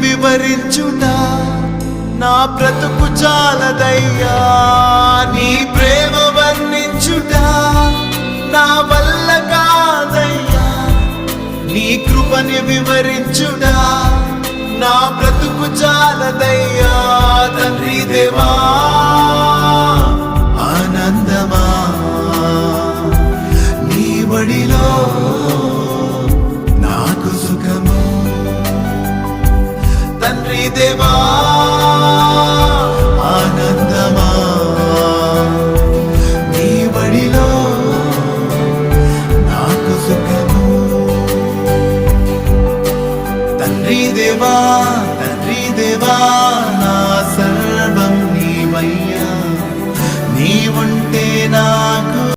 వివరించుట నా బ్రతుకు చాలదయ్యా. నీ ప్రేమ వర్ణించుట నా వల్ల కాదయ్యా. నీ కృపని వివరించుట నా బ్రతుకు చాలదయ్యా. తండ్రి దేవా